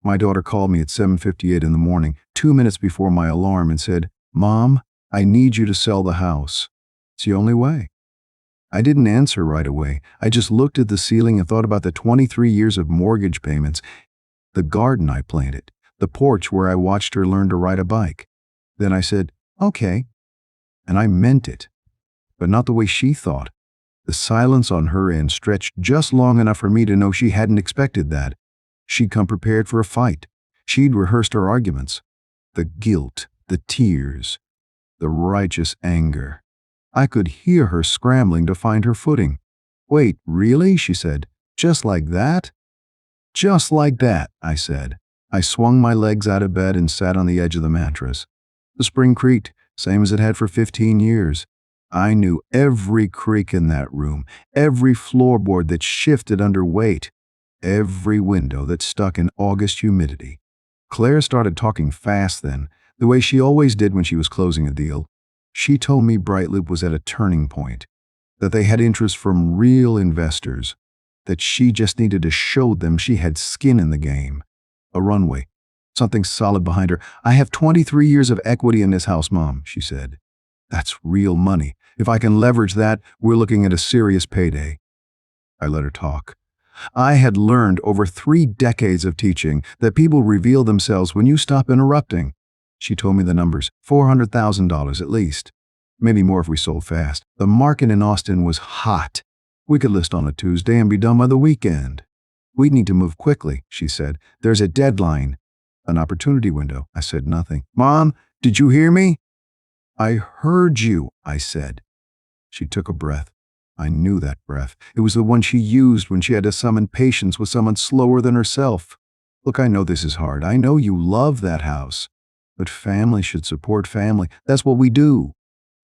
My daughter called me at 7:58 in the morning, 2 minutes before my alarm, and said, "Mom, I need you to sell the house. It's the only way." I didn't answer right away. I just looked at the ceiling and thought about the 23 years of mortgage payments, the garden I planted, the porch where I watched her learn to ride a bike. Then I said, "Okay." And I meant it, but not the way she thought. The silence on her end stretched just long enough for me to know she hadn't expected that. She'd come prepared for a fight. She'd rehearsed her arguments. The guilt, the tears, the righteous anger. I could hear her scrambling to find her footing. "Wait, really?" she said. "Just like that?" "Just like that," I said. I swung my legs out of bed and sat on the edge of the mattress. The spring creaked, same as it had for 15 years. I knew every creak in that room, every floorboard that shifted under weight, every window that stuck in August humidity. Claire started talking fast then, the way she always did when she was closing a deal. She told me BrightLoop was at a turning point, that they had interest from real investors, that she just needed to show them she had skin in the game. A runway, something solid behind her. "I have 23 years of equity in this house, Mom," she said. "That's real money. If I can leverage that, we're looking at a serious payday." I let her talk. I had learned over 3 decades of teaching that people reveal themselves when you stop interrupting. She told me the numbers, $400,000 at least. Maybe more if we sold fast. The market in Austin was hot. We could list on a Tuesday and be done by the weekend. "We'd need to move quickly," she said. "There's a deadline." "An opportunity window." I said nothing. "Mom, did you hear me?" "I heard you," I said. She took a breath. I knew that breath. It was the one she used when she had to summon patience with someone slower than herself. "Look, I know this is hard. I know you love that house. But family should support family. That's what we do.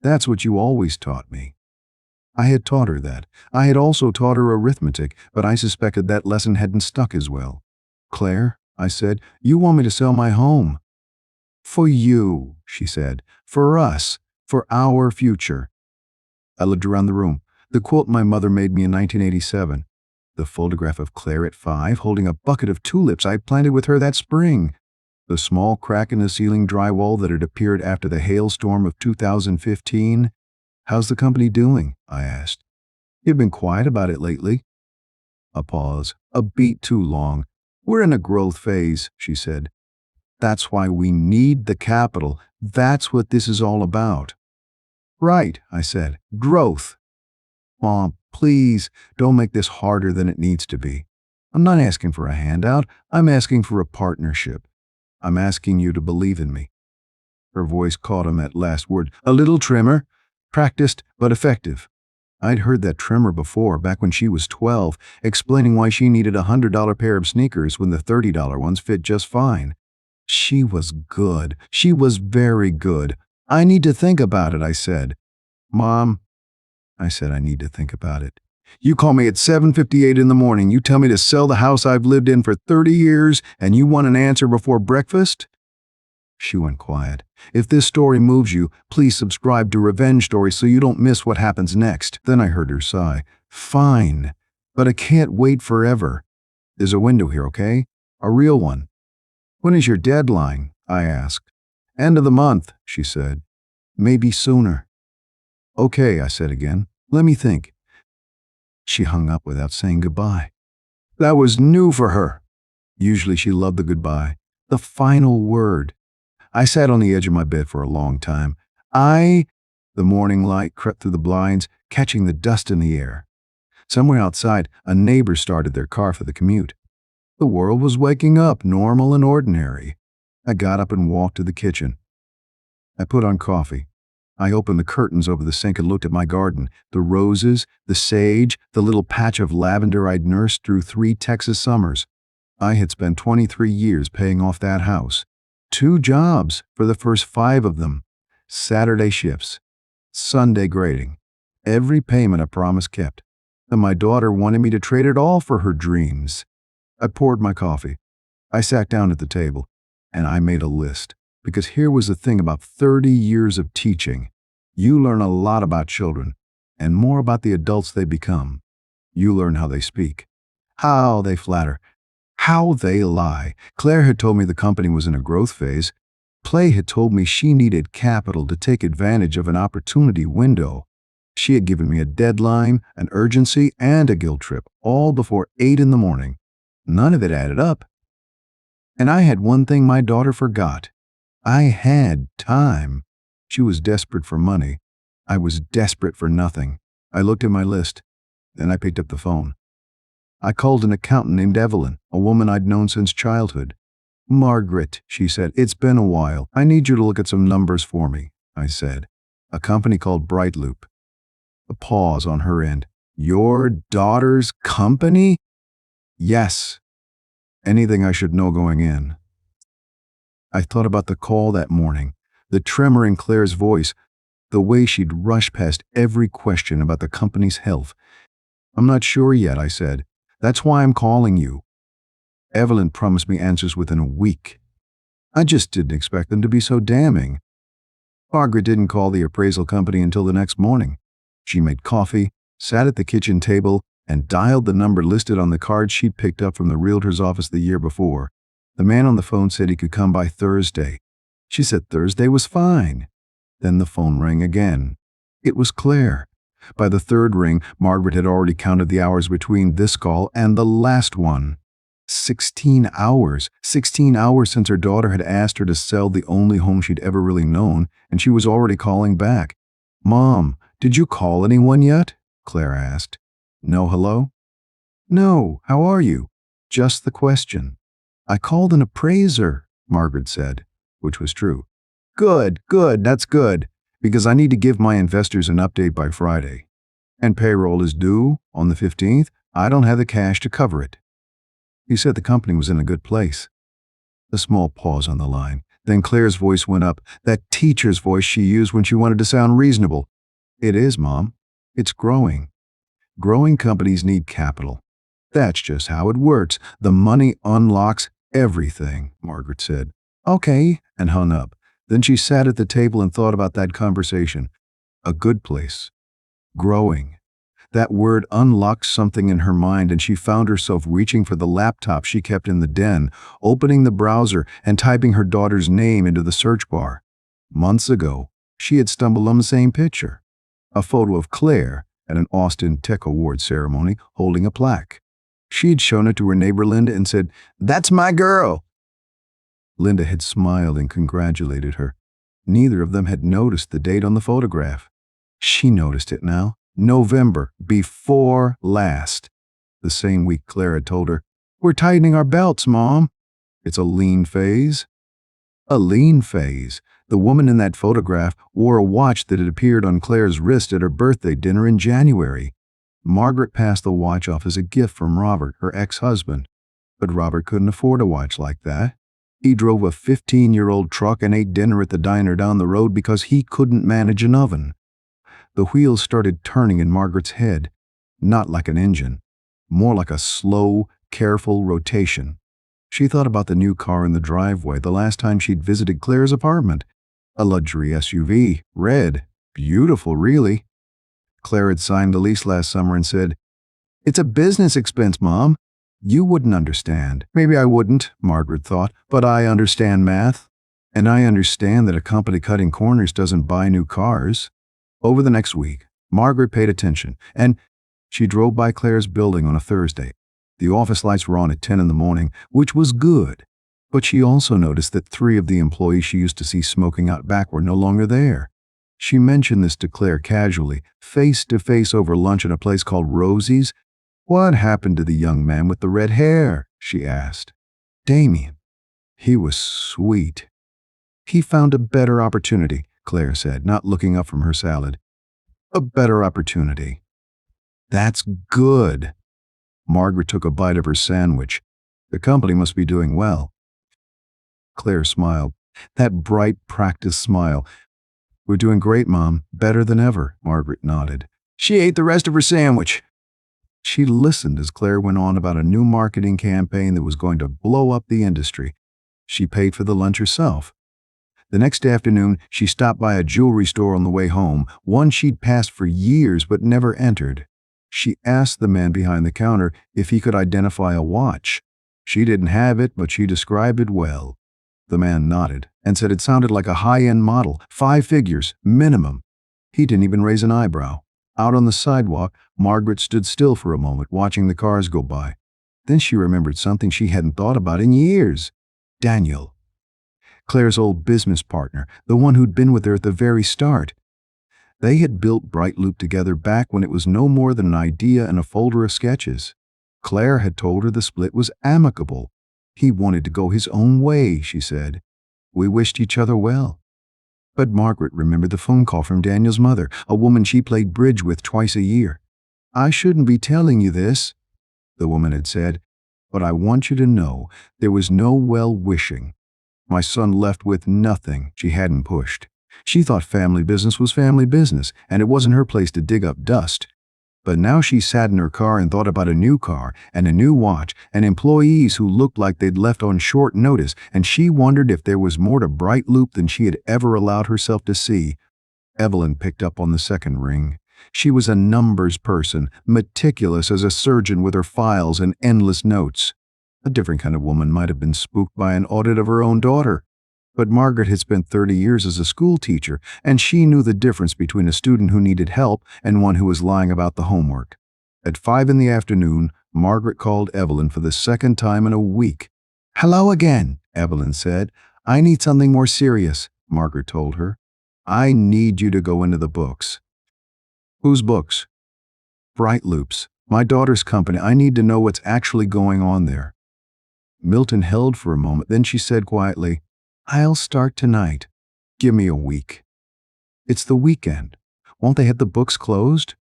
That's what you always taught me." I had taught her that. I had also taught her arithmetic, but I suspected that lesson hadn't stuck as well. "Claire," I said, "you want me to sell my home." "For you," she said. "For us. For our future." I looked around the room. The quilt my mother made me in 1987. The photograph of Claire at 5 holding a bucket of tulips I'd planted with her that spring. The small crack in the ceiling drywall that had appeared after the hailstorm of 2015. "How's the company doing?" I asked. "You've been quiet about it lately." A pause, a beat too long. "We're in a growth phase," she said. "That's why we need the capital. That's what this is all about." "Right," I said. "Growth." "Mom, please, don't make this harder than it needs to be. I'm not asking for a handout. I'm asking for a partnership. I'm asking you to believe in me." Her voice caught on that last word. A little tremor. Practiced, but effective. I'd heard that tremor before, back when she was 12, explaining why she needed a $100 pair of sneakers when the $30 ones fit just fine. She was good. She was very good. "I need to think about it," I said. "Mom," I said, "I need to think about it. You call me at 7:58 in the morning. You tell me to sell the house I've lived in for 30 years, and you want an answer before breakfast?" She went quiet. "If this story moves you, please subscribe to Revenge Stories so you don't miss what happens next." Then I heard her sigh. "Fine, but I can't wait forever. There's a window here, okay? A real one." "When is your deadline?" I asked. "End of the month," she said. "Maybe sooner." "Okay," I said again. "Let me think." She hung up without saying goodbye. That was new for her. Usually she loved the goodbye, the final word. I sat on the edge of my bed for a long time. The morning light crept through the blinds, catching the dust in the air. Somewhere outside, a neighbor started their car for the commute. The world was waking up, normal and ordinary. I got up and walked to the kitchen. I put on coffee. I opened the curtains over the sink and looked at my garden, the roses, the sage, the little patch of lavender I'd nursed through 3 Texas summers. I had spent 23 years paying off that house. 2 jobs for the first 5 of them. Saturday shifts. Sunday grading. Every payment a promise kept. And my daughter wanted me to trade it all for her dreams. I poured my coffee. I sat down at the table, and I made a list. Because here was the thing about 30 years of teaching. You learn a lot about children, and more about the adults they become. You learn how they speak, how they flatter, How they lie. Claire had told me the company was in a growth phase. Play had told me she needed capital to take advantage of an opportunity window. She had given me a deadline, an urgency, and a guilt trip, all before 8 in the morning. None of it added up. And I had one thing my daughter forgot. I had time. She was desperate for money. I was desperate for nothing. I looked at my list. Then I picked up the phone. I called an accountant named Evelyn, a woman I'd known since childhood. "Margaret," she said, "it's been a while. I need you to look at some numbers for me," I said. "A company called BrightLoop." A pause on her end. "Your daughter's company?" "Yes." Anything I should know going in. I thought about the call that morning, the tremor in Claire's voice, the way she'd rushed past every question about the company's health. "I'm not sure yet," I said. "That's why I'm calling you." Evelyn promised me answers within a week. I just didn't expect them to be so damning. Margaret didn't call the appraisal company until the next morning. She made coffee, sat at the kitchen table, and dialed the number listed on the card she'd picked up from the realtor's office the year before. The man on the phone said he could come by Thursday. She said Thursday was fine. Then the phone rang again. It was Claire. By the third ring, Margaret had already counted the hours between this call and the last one. 16 hours. 16 hours since her daughter had asked her to sell the only home she'd ever really known, and she was already calling back. "Mom, did you call anyone yet?" Claire asked. "No hello?" "No, how are you?" Just the question. "I called an appraiser," Margaret said, which was true. Good, that's good, because I need to give my investors an update by Friday. And payroll is due on the 15th. I don't have the cash to cover it." He said the company was in a good place. A small pause on the line. Then Claire's voice went up, that teacher's voice she used when she wanted to sound reasonable. "It is, Mom. It's growing. Growing companies need capital. That's just how it works. The money unlocks everything," Margaret said. "Okay," and hung up. Then she sat at the table and thought about that conversation. A good place. Growing. That word unlocked something in her mind, and she found herself reaching for the laptop she kept in the den, opening the browser and typing her daughter's name into the search bar. Months ago, she had stumbled on the same picture. A photo of Claire at an Austin Tech Award ceremony holding a plaque. She'd shown it to her neighbor Linda and said, "That's my girl." Linda had smiled and congratulated her. Neither of them had noticed the date on the photograph. She noticed it now. November, before last. The same week Claire had told her, "We're tightening our belts, Mom." It's a lean phase. A lean phase. The woman in that photograph wore a watch that had appeared on Claire's wrist at her birthday dinner in January. Margaret passed the watch off as a gift from Robert, her ex-husband. But Robert couldn't afford a watch like that. He drove a 15-year-old truck and ate dinner at the diner down the road because he couldn't manage an oven. The wheels started turning in Margaret's head, not like an engine, more like a slow, careful rotation. She thought about the new car in the driveway the last time she'd visited Claire's apartment. A luxury SUV, red, beautiful really. Claire had signed the lease last summer and said, "It's a business expense, Mom." You wouldn't understand. Maybe I wouldn't, Margaret thought, but I understand math. And I understand that a company cutting corners doesn't buy new cars. Over the next week, Margaret paid attention, and she drove by Claire's building on a Thursday. The office lights were on at 10 in the morning, which was good. But she also noticed that 3 of the employees she used to see smoking out back were no longer there. She mentioned this to Claire casually, face to face over lunch at a place called Rosie's. "What happened to the young man with the red hair?" she asked. "Damien. He was sweet." "He found a better opportunity," Claire said, not looking up from her salad. "A better opportunity." "That's good." Margaret took a bite of her sandwich. The company must be doing well. Claire smiled. That bright, practiced smile. "We're doing great, Mom. Better than ever," Margaret nodded. She ate the rest of her sandwich. She listened as Claire went on about a new marketing campaign that was going to blow up the industry. She paid for the lunch herself. The next afternoon, she stopped by a jewelry store on the way home, one she'd passed for years but never entered. She asked the man behind the counter if he could identify a watch. She didn't have it, but she described it well. The man nodded and said it sounded like a high-end model, 5 figures, minimum. He didn't even raise an eyebrow. Out on the sidewalk, Margaret stood still for a moment, watching the cars go by. Then she remembered something she hadn't thought about in years. Daniel. Claire's old business partner, the one who'd been with her at the very start. They had built BrightLoop together back when it was no more than an idea and a folder of sketches. Claire had told her the split was amicable. He wanted to go his own way, she said. We wished each other well. But Margaret remembered the phone call from Daniel's mother, a woman she played bridge with twice a year. I shouldn't be telling you this, the woman had said, but I want you to know there was no well-wishing. My son left with nothing she hadn't pushed. She thought family business was family business, and it wasn't her place to dig up dust. But now she sat in her car and thought about a new car and a new watch and employees who looked like they'd left on short notice, and she wondered if there was more to BrightLoop than she had ever allowed herself to see. Evelyn picked up on the second ring. She was a numbers person, meticulous as a surgeon with her files and endless notes. A different kind of woman might have been spooked by an audit of her own daughter. But Margaret had spent 30 years as a school teacher, and she knew the difference between a student who needed help and one who was lying about the homework. At 5 in the afternoon, Margaret called Evelyn for the second time in a week. Hello again, Evelyn said. I need something more serious, Margaret told her. I need you to go into the books. Whose books? BrightLoop's. My daughter's company. I need to know what's actually going on there. Milton held for a moment, then she said quietly, I'll start tonight. Give me a week. It's the weekend. Won't they have the books closed?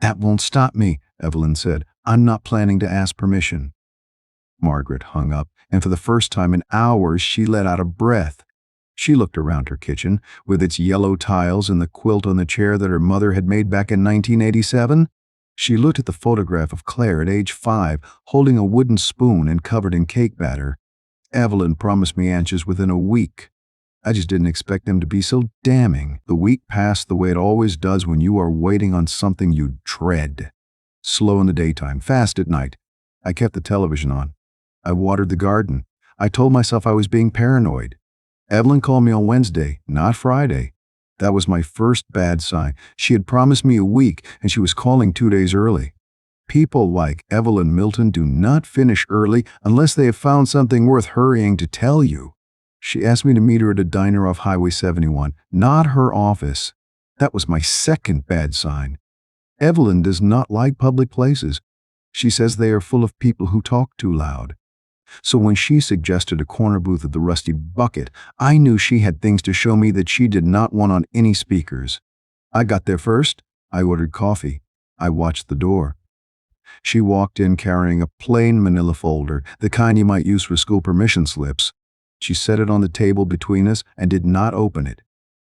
That won't stop me, Evelyn said. I'm not planning to ask permission. Margaret hung up, and for the first time in hours she let out a breath. She looked around her kitchen, with its yellow tiles and the quilt on the chair that her mother had made back in 1987. She looked at the photograph of Claire at age 5, holding a wooden spoon and covered in cake batter. Evelyn promised me answers within a week. I just didn't expect them to be so damning. The week passed the way it always does when you are waiting on something you dread. Slow in the daytime, fast at night. I kept the television on. I watered the garden. I told myself I was being paranoid. Evelyn called me on Wednesday, not Friday. That was my first bad sign. She had promised me a week, and she was calling 2 days early. People like Evelyn Milton do not finish early unless they have found something worth hurrying to tell you. She asked me to meet her at a diner off Highway 71, not her office. That was my second bad sign. Evelyn does not like public places. She says they are full of people who talk too loud. So when she suggested a corner booth at the Rusty Bucket, I knew she had things to show me that she did not want on any speakers. I got there first. I ordered coffee. I watched the door. She walked in carrying a plain manila folder, the kind you might use for school permission slips. She set it on the table between us and did not open it.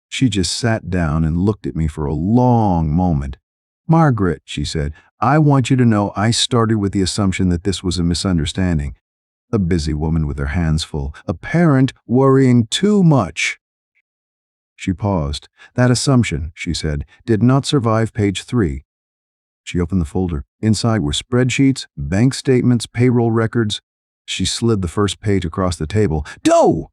She just sat down and looked at me for a long moment. Margaret, she said, I want you to know I started with the assumption that this was a misunderstanding. A busy woman with her hands full, a parent worrying too much. She paused. That assumption, she said, did not survive page 3. She opened the folder. Inside were spreadsheets, bank statements, payroll records. She slid the first page across the table. Doh!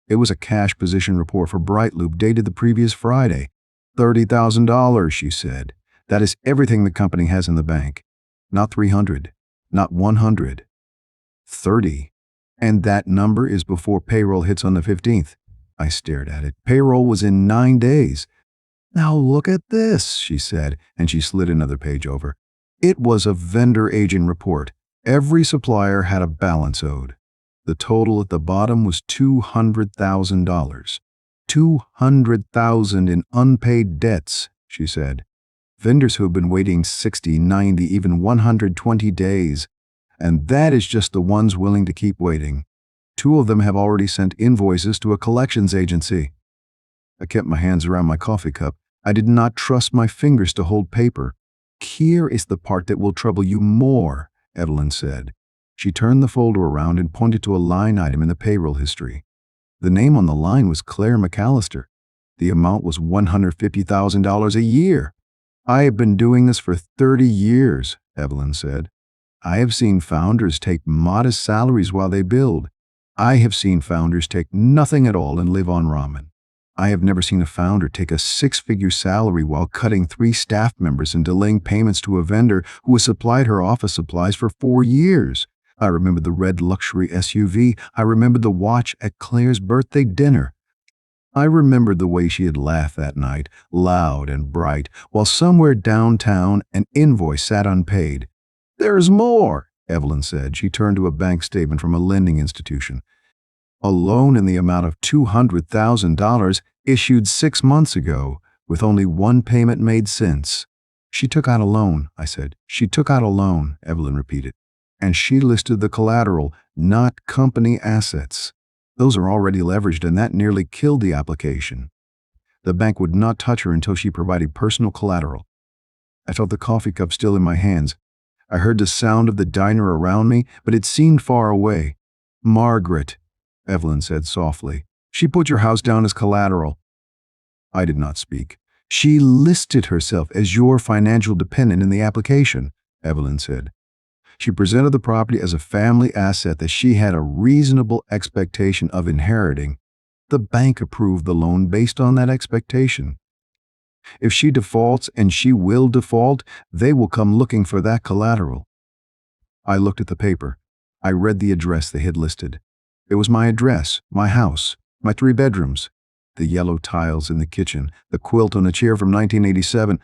It was a cash position report for BrightLoop dated the previous Friday. $30,000, she said. That is everything the company has in the bank. Not 300, not 100. 30. And that number is before payroll hits on the 15th. I stared at it. Payroll was in 9 days. Now look at this, she said, and she slid another page over. It was a vendor agent report. Every supplier had a balance owed. The total at the bottom was $200,000. $200,000 in unpaid debts, she said. Vendors who have been waiting 60, 90, even 120 days. And that is just the ones willing to keep waiting. 2 of them have already sent invoices to a collections agency. I kept my hands around my coffee cup. I did not trust my fingers to hold paper. Here is the part that will trouble you more, Evelyn said. She turned the folder around and pointed to a line item in the payroll history. The name on the line was Claire McAllister. The amount was $150,000 a year. I have been doing this for 30 years, Evelyn said. I have seen founders take modest salaries while they build. I have seen founders take nothing at all and live on ramen. I have never seen a founder take a six-figure salary while cutting 3 staff members and delaying payments to a vendor who has supplied her office supplies for 4 years. I remembered the red luxury SUV. I remembered the watch at Claire's birthday dinner. I remembered the way she had laughed that night, loud and bright, while somewhere downtown an invoice sat unpaid. "There's more," Evelyn said. She turned to a bank statement from a lending institution. "A loan in the amount of $200,000 issued 6 months ago, with only one payment made since." "She took out a loan," I said. "She took out a loan," Evelyn repeated. "And she listed the collateral, not company assets. Those are already leveraged, and that nearly killed the application. The bank would not touch her until she provided personal collateral." I felt the coffee cup still in my hands. I heard the sound of the diner around me, but it seemed far away. "Margaret," Evelyn said softly, "she put your house down as collateral." I did not speak. "She listed herself as your financial dependent in the application," Evelyn said. "She presented the property as a family asset that she had a reasonable expectation of inheriting. The bank approved the loan based on that expectation. If she defaults, and she will default, they will come looking for that collateral." I looked at the paper. I read the address they had listed. It was my address, my house, my 3 bedrooms, the yellow tiles in the kitchen, the quilt on a chair from 1987.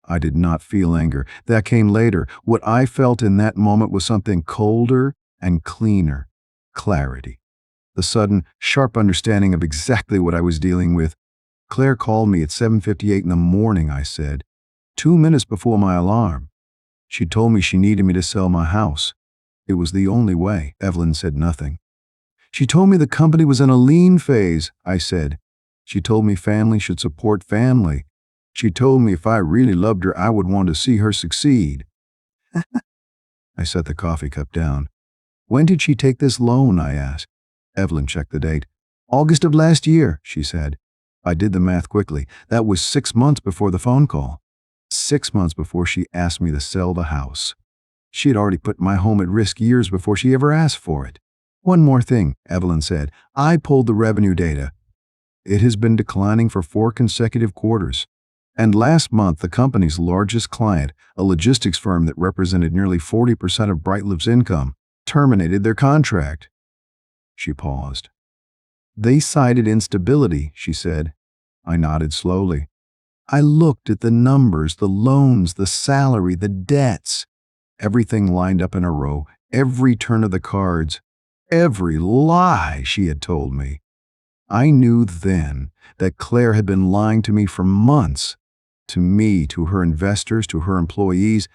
I did not feel anger. That came later. What I felt in that moment was something colder and cleaner. Clarity. The sudden, sharp understanding of exactly what I was dealing with. "Claire called me at 7:58 in the morning," I said, 2 minutes before my alarm. "She told me she needed me to sell my house. It was the only way." Evelyn said nothing. "She told me the company was in a lean phase," I said. "She told me family should support family. She told me if I really loved her, I would want to see her succeed." I set the coffee cup down. "When did she take this loan?" I asked. Evelyn checked the date. "August of last year," she said. I did the math quickly. That was 6 months before the phone call. 6 months before she asked me to sell the house. She had already put my home at risk years before she ever asked for it. "One more thing," Evelyn said. "I pulled the revenue data. It has been declining for 4 consecutive quarters. And last month, the company's largest client, a logistics firm that represented nearly 40% of BrightLoop's income, terminated their contract." She paused. "They cited instability," she said. I nodded slowly. I looked at the numbers, the loans, the salary, the debts. Everything lined up in a row, every turn of the cards, every lie she had told me. I knew then that Claire had been lying to me for months. To me, to her investors, to her employees,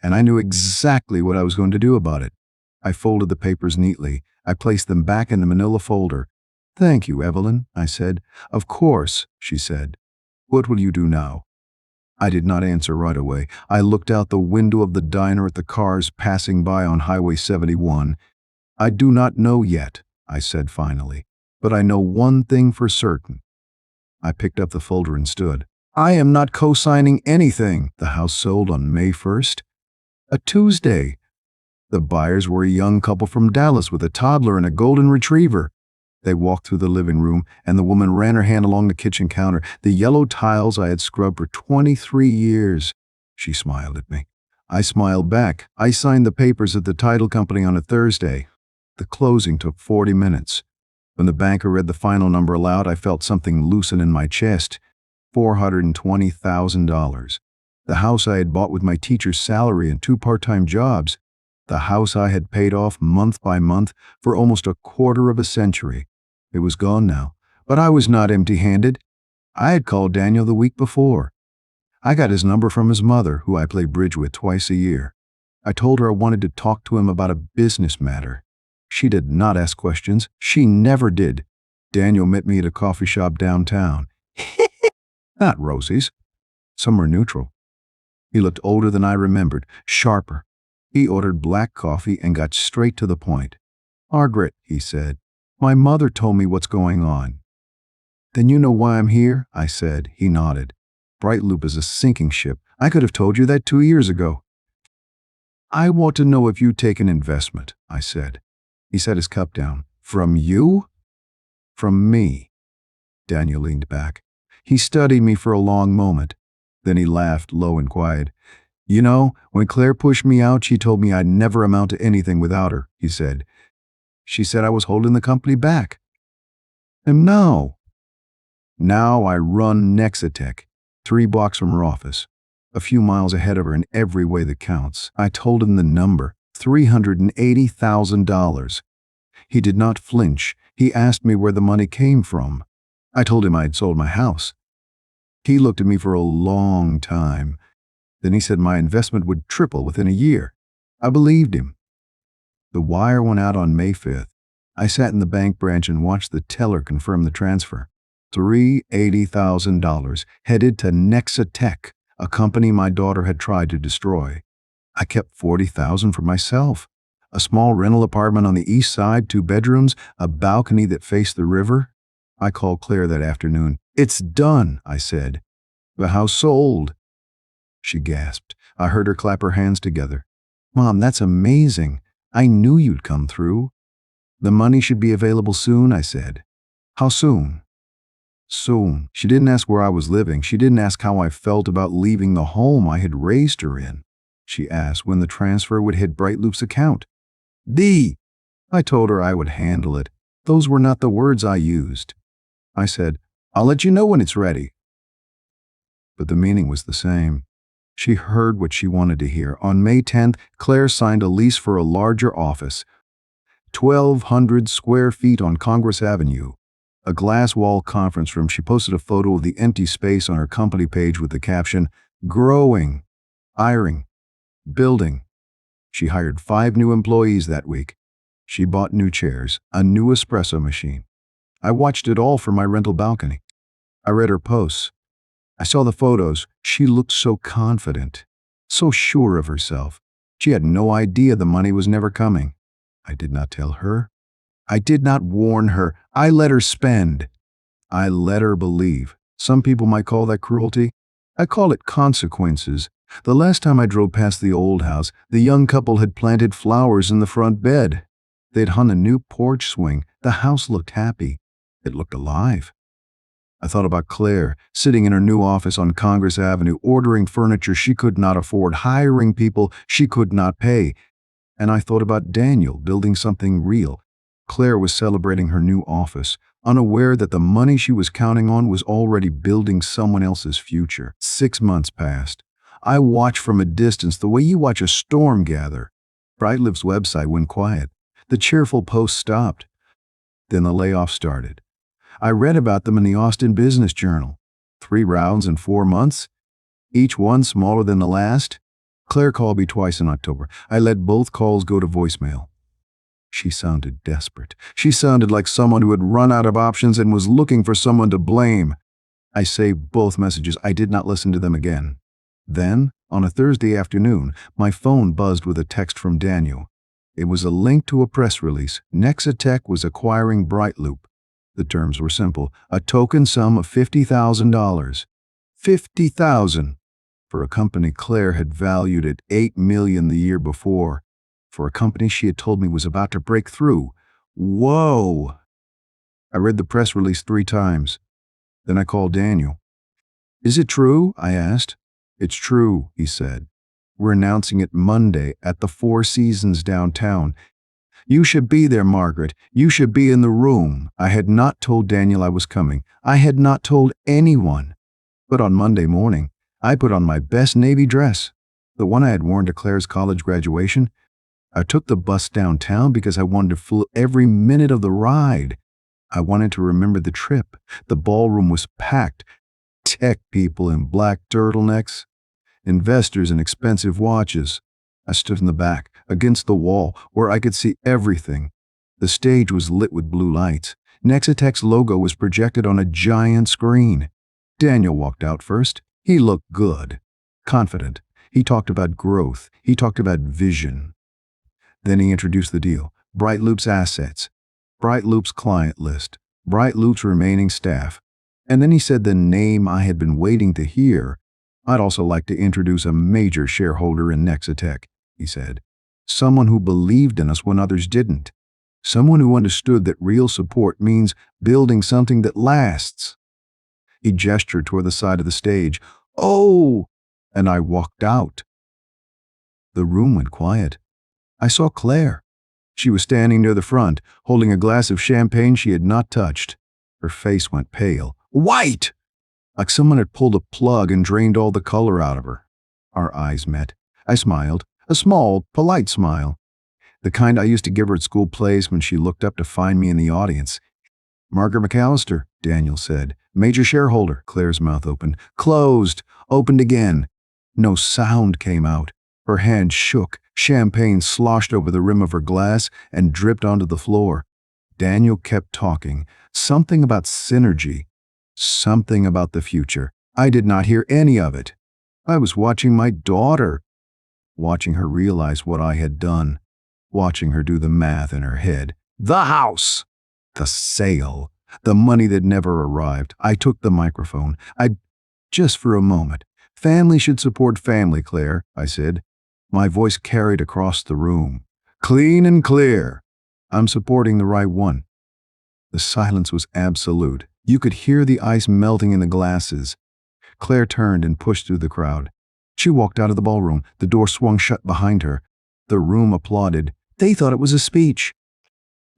and I knew exactly what I was going to do about it. I folded the papers neatly. I placed them back in the manila folder. "Thank you, Evelyn," I said. "Of course," she said. "What will you do now?" I did not answer right away. I looked out the window of the diner at the cars passing by on Highway 71. "I do not know yet," I said finally, "but I know one thing for certain." I picked up the folder and stood. "I am not co-signing anything." The house sold on May 1st, a Tuesday. The buyers were a young couple from Dallas with a toddler and a golden retriever. They walked through the living room, and the woman ran her hand along the kitchen counter, the yellow tiles I had scrubbed for 23 years. She smiled at me. I smiled back. I signed the papers at the title company on a Thursday. The closing took 40 minutes. When the banker read the final number aloud, I felt something loosen in my chest. $420,000. The house I had bought with my teacher's salary and 2 part-time jobs. The house I had paid off month by month for almost a quarter of a century. It was gone now, but I was not empty-handed. I had called Daniel the week before. I got his number from his mother, who I play bridge with twice a year. I told her I wanted to talk to him about a business matter. She did not ask questions. She never did. Daniel met me at a coffee shop downtown. Not Rosie's. Somewhere neutral. He looked older than I remembered, sharper. He ordered black coffee and got straight to the point. "Margaret," he said, "my mother told me what's going on." "Then you know why I'm here?" I said. He nodded. "BrightLoop is a sinking ship. I could have told you that 2 years ago." I want to know if you take an investment, I said. He set his cup down. From you? From me. Daniel leaned back. He studied me for a long moment. Then he laughed low and quiet. You know, when Claire pushed me out, she told me I'd never amount to anything without her, he said. She said I was holding the company back. And now I run Nexitech, 3 blocks from her office, a few miles ahead of her in every way that counts. I told him the number, $380,000. He did not flinch. He asked me where the money came from. I told him I had sold my house. He looked at me for a long time. Then he said my investment would triple within a year. I believed him. The wire went out on May 5th. I sat in the bank branch and watched the teller confirm the transfer. $380,000 headed to Nexitech, a company my daughter had tried to destroy. I kept $40,000 for myself. A small rental apartment on the east side, 2 bedrooms, a balcony that faced the river. I called Claire that afternoon. It's done, I said. The house sold. She gasped. I heard her clap her hands together. Mom, that's amazing. I knew you'd come through. The money should be available soon, I said. How soon? Soon. She didn't ask where I was living. She didn't ask how I felt about leaving the home I had raised her in. She asked when the transfer would hit BrightLoop's account. I told her I would handle it. Those were not the words I used. I said, I'll let you know when it's ready. But the meaning was the same. She heard what she wanted to hear. On May 10th, Claire signed a lease for a larger office, 1,200 square feet on Congress Avenue, a glass wall conference room. She posted a photo of the empty space on her company page with the caption, growing, hiring, building. She hired 5 new employees that week. She bought new chairs, a new espresso machine. I watched it all from my rental balcony. I read her posts. I saw the photos. She looked so confident, so sure of herself. She had no idea the money was never coming. I did not tell her. I did not warn her. I let her spend. I let her believe. Some people might call that cruelty. I call it consequences. The last time I drove past the old house, the young couple had planted flowers in the front bed. They'd hung a new porch swing. The house looked happy. It looked alive. I thought about Claire, sitting in her new office on Congress Avenue, ordering furniture she could not afford, hiring people she could not pay. And I thought about Daniel building something real. Claire was celebrating her new office, unaware that the money she was counting on was already building someone else's future. 6 months passed. I watched from a distance the way you watch a storm gather. BrightLoop's website went quiet. The cheerful posts stopped. Then the layoff started. I read about them in the Austin Business Journal. 3 rounds in 4 months, each one smaller than the last. Claire called me twice in October. I let both calls go to voicemail. She sounded desperate. She sounded like someone who had run out of options and was looking for someone to blame. I saved both messages. I did not listen to them again. Then, on a Thursday afternoon, my phone buzzed with a text from Daniel. It was a link to a press release. Nexitech was acquiring BrightLoop. The terms were simple, a token sum of $50,000. $50,000 for a company Claire had valued at $8 million the year before, for a company she had told me was about to break through. Whoa! I read the press release 3 times. Then I called Daniel. Is it true? I asked. It's true, he said. We're announcing it Monday at the Four Seasons downtown. You should be there, Margaret. You should be in the room. I had not told Daniel I was coming. I had not told anyone. But on Monday morning, I put on my best navy dress, the one I had worn to Claire's college graduation. I took the bus downtown because I wanted to feel every minute of the ride. I wanted to remember the trip. The ballroom was packed. Tech people in black turtlenecks, investors in expensive watches. I stood in the back, against the wall, where I could see everything. The stage was lit with blue lights. Nexitech's logo was projected on a giant screen. Daniel walked out first. He looked good, confident. He talked about growth. He talked about vision. Then he introduced the deal. BrightLoop's assets, BrightLoop's client list, BrightLoop's remaining staff. And then he said the name I had been waiting to hear. I'd also like to introduce a major shareholder in Nexitech. he said. Someone who believed in us when others didn't. Someone who understood that real support means building something that lasts. He gestured toward the side of the stage. "Oh!" And I walked out. The room went quiet. I saw Claire. She was standing near the front, holding a glass of champagne she had not touched. Her face went pale. White! Like someone had pulled a plug and drained all the color out of her. Our eyes met. I smiled, a small, polite smile. The kind I used to give her at school plays when she looked up to find me in the audience. "Margaret McAllister," Daniel said. "Major shareholder." Claire's mouth opened. Closed. Opened again. No sound came out. Her hand shook. Champagne sloshed over the rim of her glass and dripped onto the floor. Daniel kept talking. Something about synergy. Something about the future. I did not hear any of it. I was watching my daughter. Watching her realize what I had done. Watching her do the math in her head. The house! The sale. The money that never arrived. I took the microphone. Just for a moment. "Family should support family, Claire," I said. My voice carried across the room. "Clean and clear. I'm supporting the right one." The silence was absolute. You could hear the ice melting in the glasses. Claire turned and pushed through the crowd. She walked out of the ballroom. The door swung shut behind her. The room applauded. They thought it was a speech.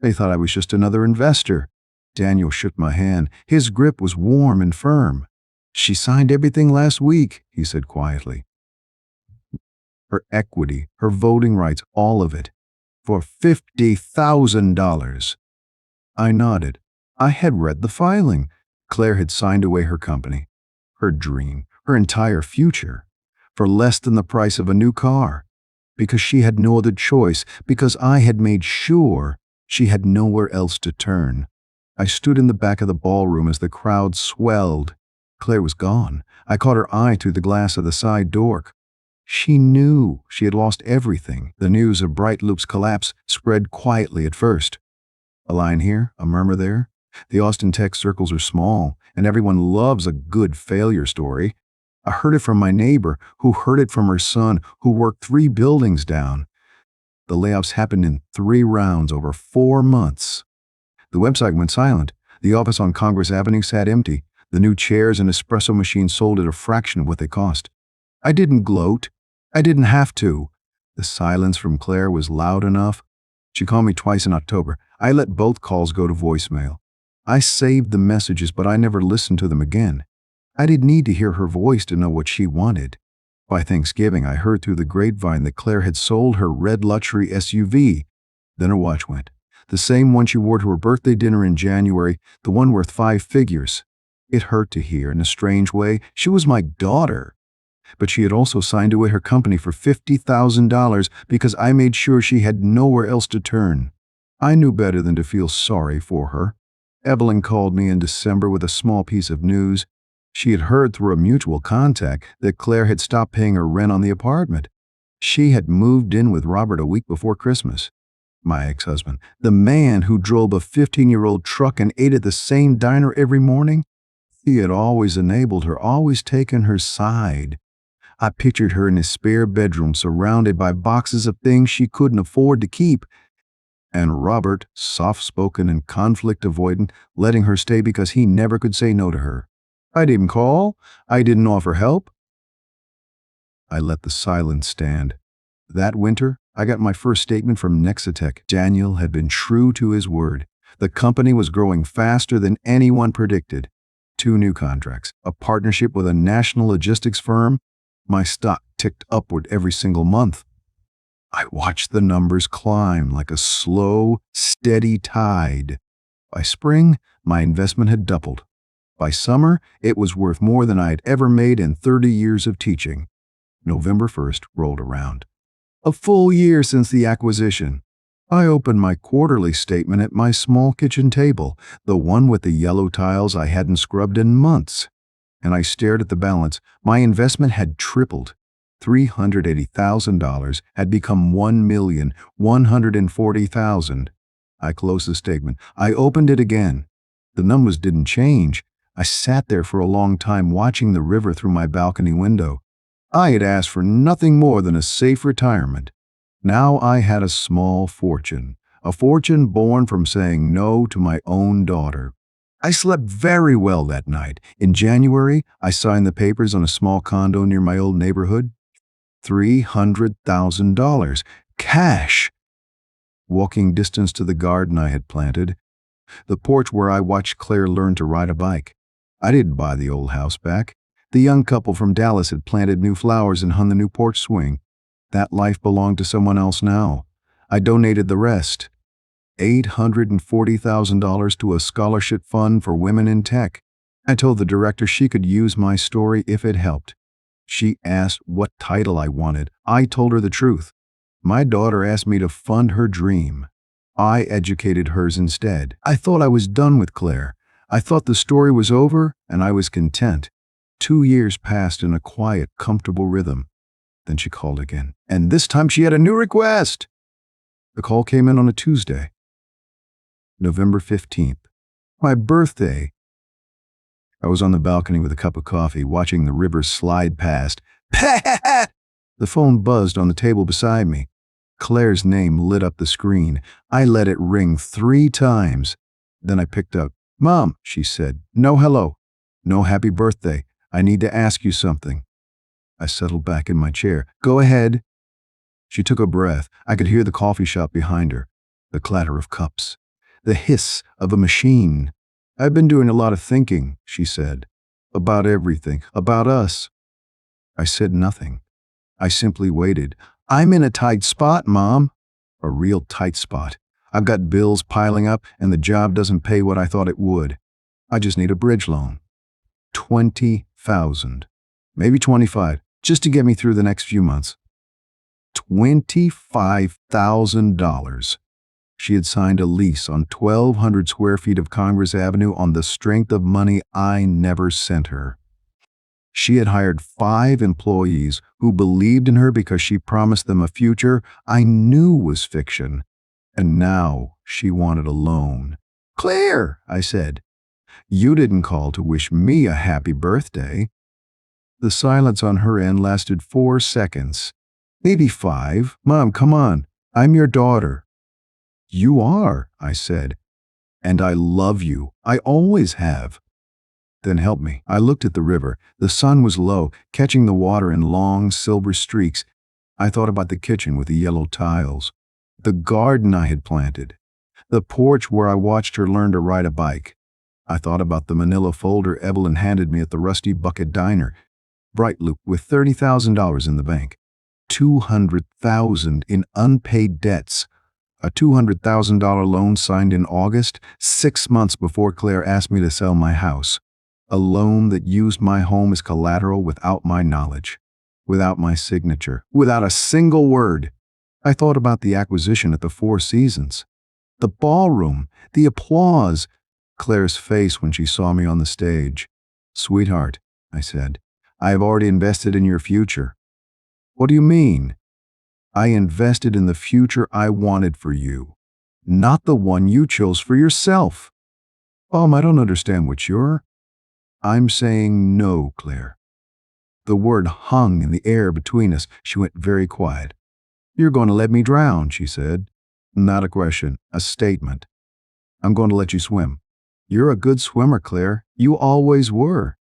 They thought I was just another investor. Daniel shook my hand. His grip was warm and firm. "She signed everything last week," he said quietly. Her equity, her voting rights, all of it. For $50,000. I nodded. I had read the filing. Claire had signed away her company, her dream, her entire future, for less than the price of a new car. Because she had no other choice, because I had made sure she had nowhere else to turn. I stood in the back of the ballroom as the crowd swelled. Claire was gone. I caught her eye through the glass of the side door. She knew she had lost everything. The news of BrightLoop's collapse spread quietly at first. A line here, a murmur there. The Austin tech circles are small, and everyone loves a good failure story. I heard it from my neighbor, who heard it from her son, who worked 3 buildings down. The layoffs happened in 3 rounds over 4 months. The website went silent. The office on Congress Avenue sat empty. The new chairs and espresso machines sold at a fraction of what they cost. I didn't gloat. I didn't have to. The silence from Claire was loud enough. She called me twice in October. I let both calls go to voicemail. I saved the messages, but I never listened to them again. I didn't need to hear her voice to know what she wanted. By Thanksgiving, I heard through the grapevine that Claire had sold her red luxury SUV. Then her watch went. The same one she wore to her birthday dinner in January, the one worth 5 figures. It hurt to hear, in a strange way. She was my daughter. But she had also signed away her company for $50,000 because I made sure she had nowhere else to turn. I knew better than to feel sorry for her. Evelyn called me in December with a small piece of news. She had heard through a mutual contact that Claire had stopped paying her rent on the apartment. She had moved in with Robert a week before Christmas. My ex-husband, the man who drove a 15-year-old truck and ate at the same diner every morning. He had always enabled her, always taken her side. I pictured her in his spare bedroom surrounded by boxes of things she couldn't afford to keep. And Robert, soft-spoken and conflict-avoidant, letting her stay because he never could say no to her. I didn't call. I didn't offer help. I let the silence stand. That winter, I got my first statement from Nexitech. Daniel had been true to his word. The company was growing faster than anyone predicted. 2 new contracts, a partnership with a national logistics firm. My stock ticked upward every single month. I watched the numbers climb like a slow, steady tide. By spring, my investment had doubled. By summer, it was worth more than I had ever made in 30 years of teaching. November 1st rolled around. A full year since the acquisition. I opened my quarterly statement at my small kitchen table, the one with the yellow tiles I hadn't scrubbed in months. And I stared at the balance. My investment had tripled. $380,000 had become $1,140,000. I closed the statement. I opened it again. The numbers didn't change. I sat there for a long time watching the river through my balcony window. I had asked for nothing more than a safe retirement. Now I had a small fortune, a fortune born from saying no to my own daughter. I slept very well that night. In January, I signed the papers on a small condo near my old neighborhood. $300,000. Cash. Walking distance to the garden I had planted. The porch where I watched Claire learn to ride a bike. I didn't buy the old house back. The young couple from Dallas had planted new flowers and hung the new porch swing. That life belonged to someone else now. I donated the rest. $840,000 to a scholarship fund for women in tech. I told the director she could use my story if it helped. She asked what title I wanted. I told her the truth. My daughter asked me to fund her dream. I educated hers instead. I thought I was done with Claire. I thought the story was over, and I was content. 2 years passed in a quiet, comfortable rhythm. Then she called again, and this time she had a new request. The call came in on a Tuesday, November 15th, my birthday. I was on the balcony with a cup of coffee, watching the river slide past. Pat! The phone buzzed on the table beside me. Claire's name lit up the screen. I let it ring 3 times. Then I picked up. Mom, she said, no hello, no happy birthday. I need to ask you something. I settled back in my chair. Go ahead. She took a breath. I could hear the coffee shop behind her, the clatter of cups, the hiss of a machine. I've been doing a lot of thinking, she said, about everything, about us. I said nothing. I simply waited. I'm in a tight spot, Mom. A real tight spot. I've got bills piling up and the job doesn't pay what I thought it would. I just need a bridge loan. 20,000, maybe 25, just to get me through the next few months. $25,000. She had signed a lease on 1,200 square feet of Congress Avenue on the strength of money I never sent her. She had hired 5 employees who believed in her because she promised them a future I knew was fiction. And now she wanted a loan. Claire, I said, you didn't call to wish me a happy birthday. The silence on her end lasted 4 seconds, maybe 5. Mom, come on, I'm your daughter. You are, I said, and I love you. I always have. Then help me. I looked at the river. The sun was low, catching the water in long silver streaks. I thought about the kitchen with the yellow tiles, the garden I had planted, the porch where I watched her learn to ride a bike. I thought about the manila folder Evelyn handed me at the Rusty Bucket Diner, BrightLoop with $30,000 in the bank, $200,000 in unpaid debts, a $200,000 loan signed in August, 6 months before Claire asked me to sell my house, a loan that used my home as collateral without my knowledge, without my signature, without a single word. I thought about the acquisition at the Four Seasons, the ballroom, the applause, Claire's face when she saw me on the stage. Sweetheart, I said, I have already invested in your future. What do you mean? I invested in the future I wanted for you, not the one you chose for yourself. Mom, I don't understand what you're. I'm saying no, Claire. The word hung in the air between us. She went very quiet. You're going to let me drown, she said. Not a question, a statement. I'm going to let you swim. You're a good swimmer, Claire. You always were.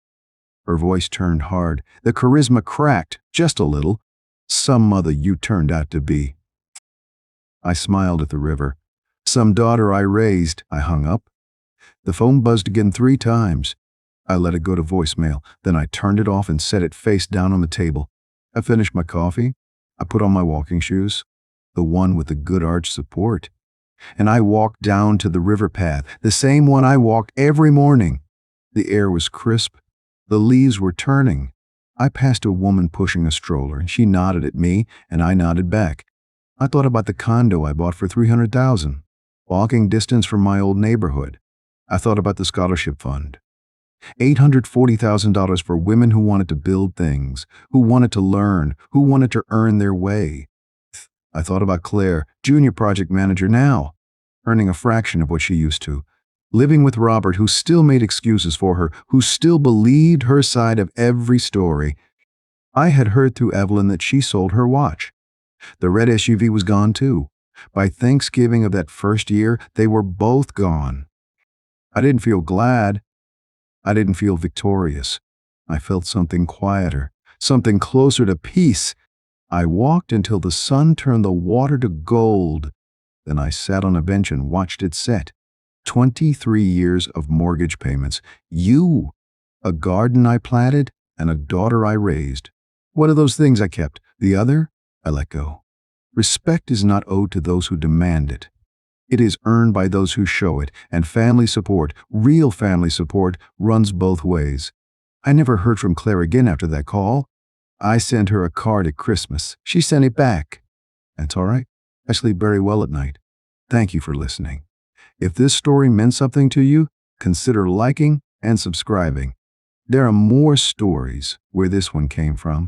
Her voice turned hard. The charisma cracked, just a little. Some mother you turned out to be. I smiled at the river. Some daughter I raised. I hung up. The phone buzzed again 3 times. I let it go to voicemail. Then I turned it off and set it face down on the table. I finished my coffee. I put on my walking shoes, the one with the good arch support. And I walked down to the river path, the same one I walked every morning. The air was crisp. The leaves were turning. I passed a woman pushing a stroller, and she nodded at me, and I nodded back. I thought about the condo I bought for $300,000, walking distance from my old neighborhood. I thought about the scholarship fund. $840,000 for women who wanted to build things, who wanted to learn, who wanted to earn their way. I thought about Claire, junior project manager now, earning a fraction of what she used to, living with Robert, who still made excuses for her, who still believed her side of every story. I had heard through Evelyn that she sold her watch. The red SUV was gone too. By Thanksgiving of that first year, they were both gone. I didn't feel glad. I didn't feel victorious. I felt something quieter, something closer to peace. I walked until the sun turned the water to gold. Then I sat on a bench and watched it set. 23 years of mortgage payments. You, a garden I planted, and a daughter I raised. One of those things I kept. The other, I let go. Respect is not owed to those who demand it. It is earned by those who show it, and family support, real family support, runs both ways. I never heard from Claire again after that call. I sent her a card at Christmas. She sent it back. That's all right. I sleep very well at night. Thank you for listening. If this story meant something to you, consider liking and subscribing. There are more stories where this one came from.